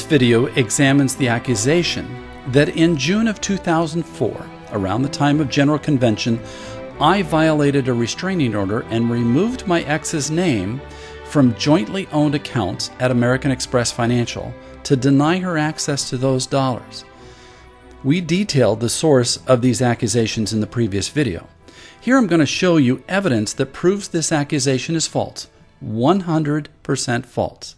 video examines the accusation that in June of 2004, around the time of General Convention, I violated a restraining order and removed my ex's name from jointly owned accounts at American Express Financial to deny her access to those dollars. We detailed the source of these accusations in the previous video. Here I'm going to show you evidence that proves this accusation is false, 100% false.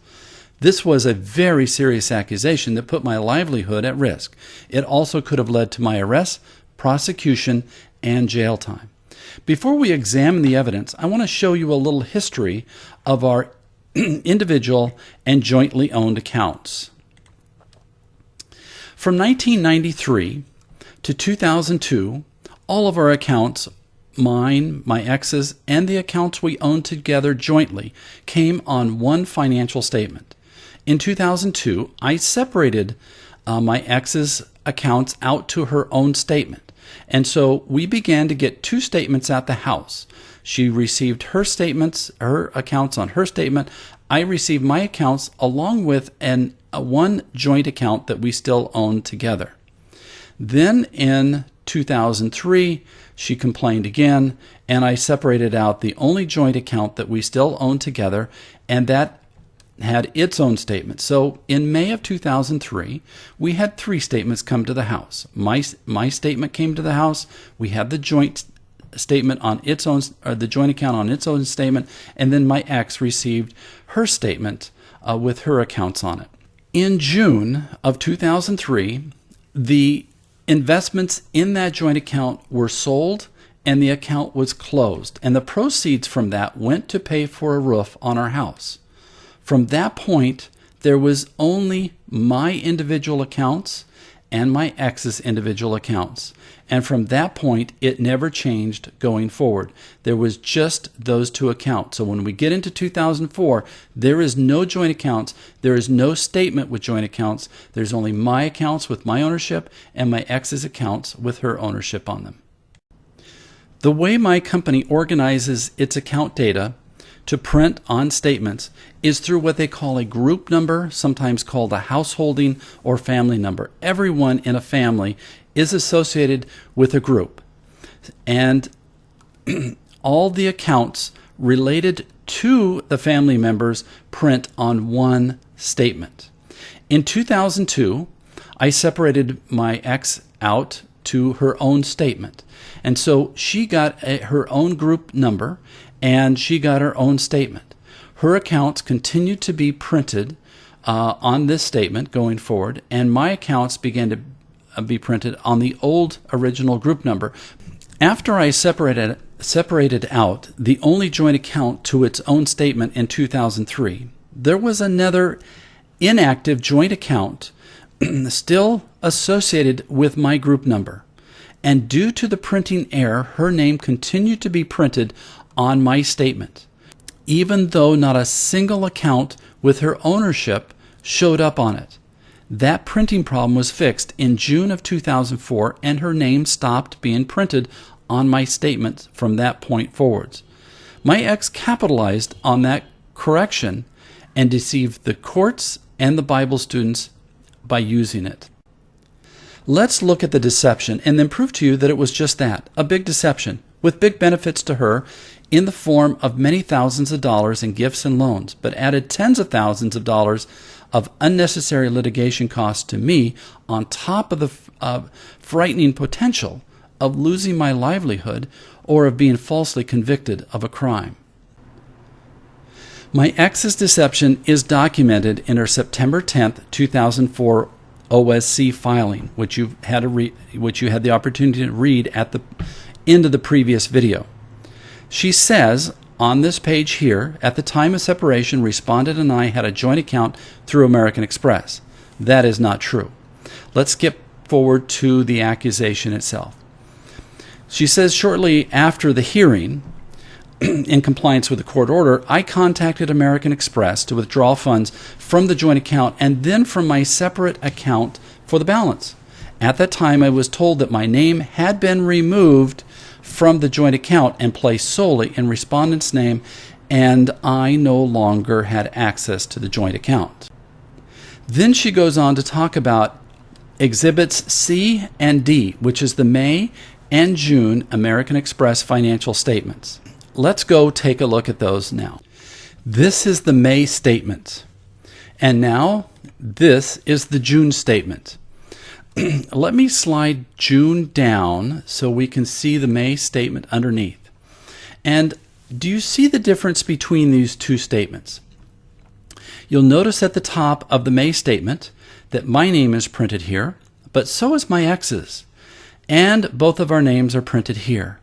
This was a very serious accusation that put my livelihood at risk. It also could have led to my arrest, prosecution, and jail time. Before we examine the evidence, I want to show you a little history of our individual and jointly owned accounts. From 1993 to 2002, all of our accounts, mine, my ex's, and the accounts we owned together jointly, came on one financial statement. In 2002, I separated my ex's accounts out to her own statement. And so we began to get two statements at the house. She received her statements, her accounts on her statement. I received my accounts along with one joint account that we still owned together. Then in 2003, she complained again, and I separated out the only joint account that we still owned together, and that had its own statement. So in May of 2003, we had three statements come to the house. My statement came to the house. We had the joint statement on its own, or the joint account on its own statement, and then my ex received her statement with her accounts on it. In June of 2003, the investments in that joint account were sold and the account was closed, and the proceeds from that went to pay for a roof on our house. From that point, there was only my individual accounts and my ex's individual accounts. And from that point, it never changed going forward. There was just those two accounts. So when we get into 2004, there is no joint accounts. There is no statement with joint accounts. There's only my accounts with my ownership and my ex's accounts with her ownership on them. The way my company organizes its account data to print on statements is through what they call a group number, sometimes called a householding or family number. Everyone in a family is associated with a group, and all the accounts related to the family members print on one statement. In 2002, I separated my ex out to her own statement, and so she got her own group number and she got her own statement. Her accounts continued to be printed on this statement going forward, and my accounts began to be printed on the old original group number. After I separated out the only joint account to its own statement in 2003, there was another inactive joint account still associated with my group number. And due to the printing error, her name continued to be printed on my statement, even though not a single account with her ownership showed up on it. That printing problem was fixed in June of 2004, and her name stopped being printed on my statement from that point forwards. My ex capitalized on that correction and deceived the courts and the Bible students by using it. Let's look at the deception and then prove to you that it was just that, a big deception, with big benefits to her in the form of many thousands of dollars in gifts and loans, but added tens of thousands of dollars of unnecessary litigation costs to me on top of the frightening potential of losing my livelihood or of being falsely convicted of a crime. My ex's deception is documented in her September 10th, 2004 OSC filing, which you had the opportunity to read at the end of the previous video. She says on this page here, at the time of separation, Respondent and I had a joint account through American Express. That is not true. Let's skip forward to the accusation itself. She says shortly after the hearing, in compliance with the court order, I contacted American Express to withdraw funds from the joint account and then from my separate account for the balance. At that time, I was told that my name had been removed from the joint account and placed solely in Respondent's name, and I no longer had access to the joint account. Then she goes on to talk about Exhibits C and D, which is the May and June American Express financial statements. Let's go take a look at those now. This is the May statement. And now this is the June statement. Let me slide June down so we can see the May statement underneath. And do you see the difference between these two statements? You'll notice at the top of the May statement that my name is printed here, but so is my ex's. And both of our names are printed here.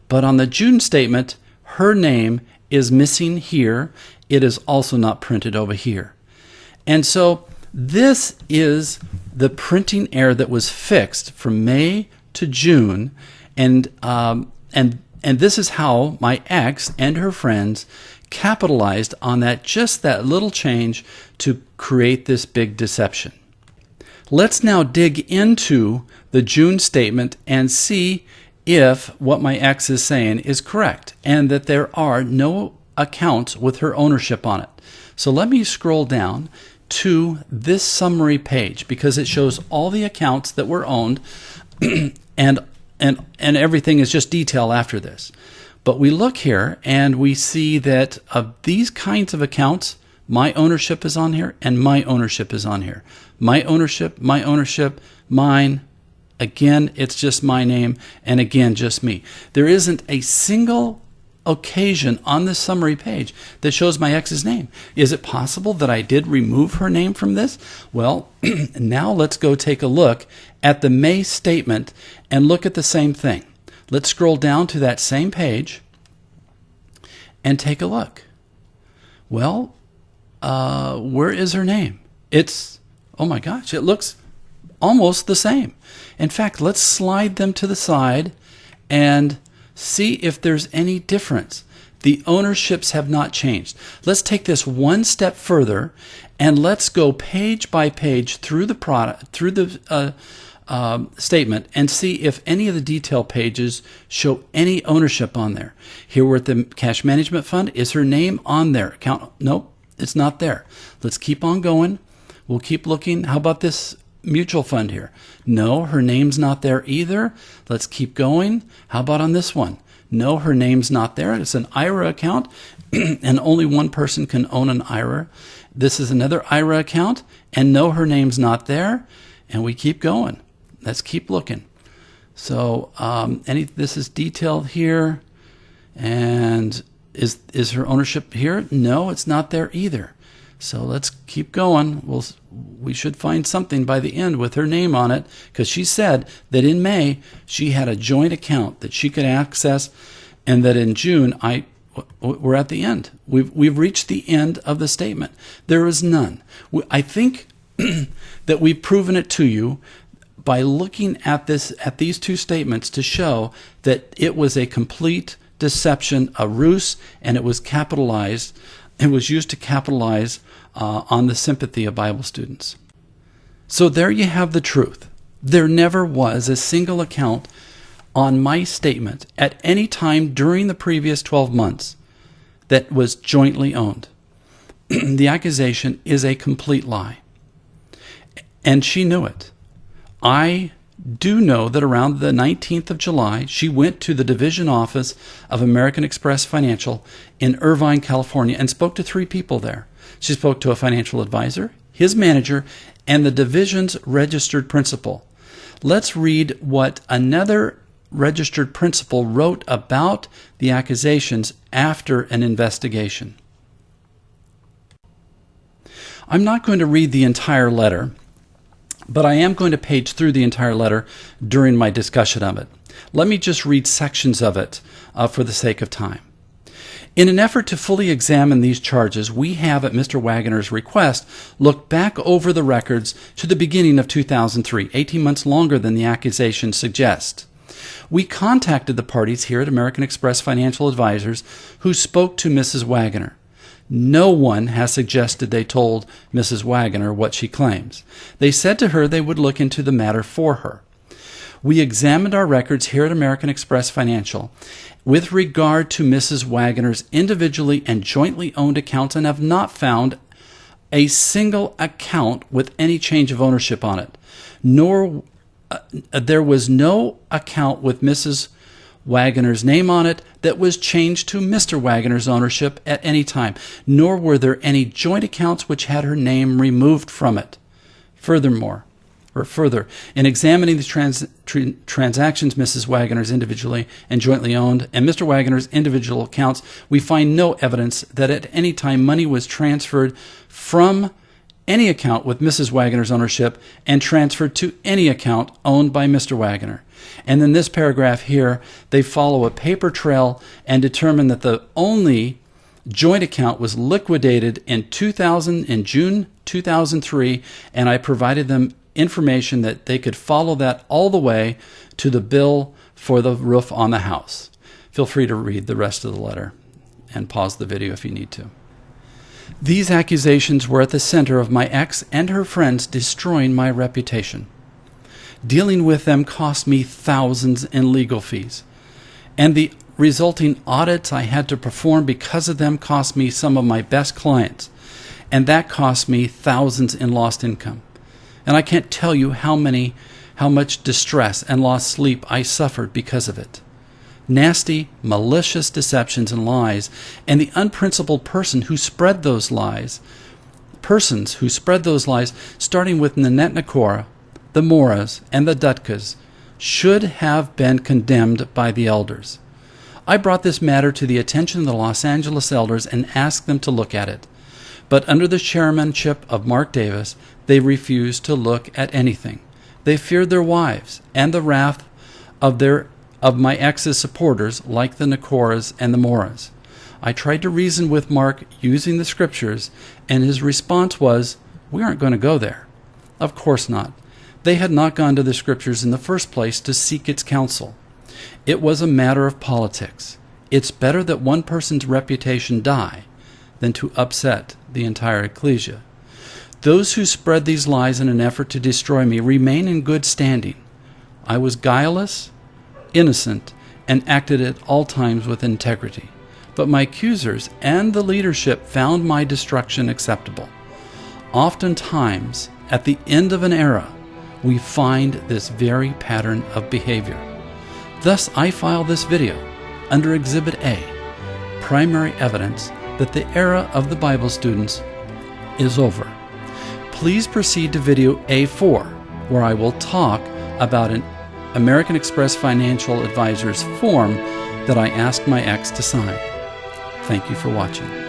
But on the June statement, her name is missing here. It is also not printed over here. And so this is the printing error that was fixed from May to June, and this is how my ex and her friends capitalized on just that little change to create this big deception. Let's now dig into the June statement and see if what my ex is saying is correct and that there are no accounts with her ownership on it. So let me scroll down to this summary page because it shows all the accounts that were owned and everything is just detail after this. But we look here and we see that of these kinds of accounts, my ownership is on here and my ownership is on here. My ownership, mine. Again, it's just my name, and again, just me. There isn't a single occasion on this summary page that shows my ex's name. Is it possible that I did remove her name from this? Well, now let's go take a look at the May statement and look at the same thing. Let's scroll down to that same page and take a look. Well, where is her name? Oh my gosh, it looks almost the same. In fact, let's slide them to the side and see if there's any difference. The ownerships have not changed. Let's take this one step further and let's go page by page through the statement and see if any of the detail pages show any ownership on there. Here we're at the cash management fund. Is her name on there? Nope, it's not there. Let's keep on going. We'll keep looking. How about this mutual fund here? No, her name's not there either. Let's keep going. How about on this one? No, her name's not there. It's an IRA account, and only one person can own an IRA. This is another IRA account, and no, her name's not there. And we keep going. Let's keep looking. So this is detailed here, and is her ownership here? No, it's not there either. So let's keep going. We should find something by the end with her name on it, because she said that in May she had a joint account that she could access, and that in June we're at the end. We've reached the end of the statement. There is none. I think that we've proven it to you by looking at these two statements to show that it was a complete deception, a ruse, and it was capitalized. It was used to capitalize on the sympathy of Bible students. So there you have the truth. There never was a single account on my statement at any time during the previous 12 months that was jointly owned. The accusation is a complete lie. And she knew it. I do know that around the 19th of July, she went to the division office of American Express Financial in Irvine, California, and spoke to 3 people there. She spoke to a financial advisor, his manager, and the division's registered principal. Let's read what another registered principal wrote about the accusations after an investigation. I'm not going to read the entire letter, but I am going to page through the entire letter during my discussion of it. Let me just read sections of it for the sake of time. In an effort to fully examine these charges, we have, at Mr. Waggoner's request, looked back over the records to the beginning of 2003, 18 months longer than the accusations suggest. We contacted the parties here at American Express Financial Advisors who spoke to Mrs. Waggoner. No one has suggested they told Mrs. Waggoner what she claims. They said to her they would look into the matter for her. We examined our records here at American Express Financial with regard to Mrs. Waggoner's individually and jointly owned accounts and have not found a single account with any change of ownership on it, nor there was no account with Mrs. Waggoner's name on it that was changed to Mr. Waggoner's ownership at any time, nor were there any joint accounts which had her name removed from it. Further, in examining the transactions Mrs. Waggoner's individually and jointly owned and Mr. Waggoner's individual accounts, we find no evidence that at any time money was transferred from any account with Mrs. Waggoner's ownership and transferred to any account owned by Mr. Waggoner. And in this paragraph here, they follow a paper trail and determine that the only joint account was liquidated in June 2003, and I provided them information that they could follow that all the way to the bill for the roof on the house. Feel free to read the rest of the letter and pause the video if you need to. These accusations were at the center of my ex and her friends destroying my reputation. Dealing with them cost me thousands in legal fees, and the resulting audits I had to perform because of them cost me some of my best clients, and that cost me thousands in lost income. And I can't tell you how much distress and lost sleep I suffered because of it. Nasty, malicious deceptions and lies, and the unprincipled persons who spread those lies, starting with Nanette Nakora, the Moras, and the Dutkas, should have been condemned by the elders. I brought this matter to the attention of the Los Angeles elders and asked them to look at it. But under the chairmanship of Mark Davis, they refused to look at anything. They feared their wives and the wrath of my ex's supporters, like the Nakoras and the Moras. I tried to reason with Mark using the scriptures, and his response was, "We aren't going to go there." Of course not. They had not gone to the scriptures in the first place to seek its counsel. It was a matter of politics. It's better that one person's reputation die than to upset the entire ecclesia. Those who spread these lies in an effort to destroy me remain in good standing. I was guileless, innocent, and acted at all times with integrity. But my accusers and the leadership found my destruction acceptable. Oftentimes, at the end of an era, we find this very pattern of behavior. Thus, I file this video under Exhibit A, primary evidence that the era of the Bible students is over. Please proceed to video A4, where I will talk about an American Express Financial Advisor's form that I asked my ex to sign. Thank you for watching.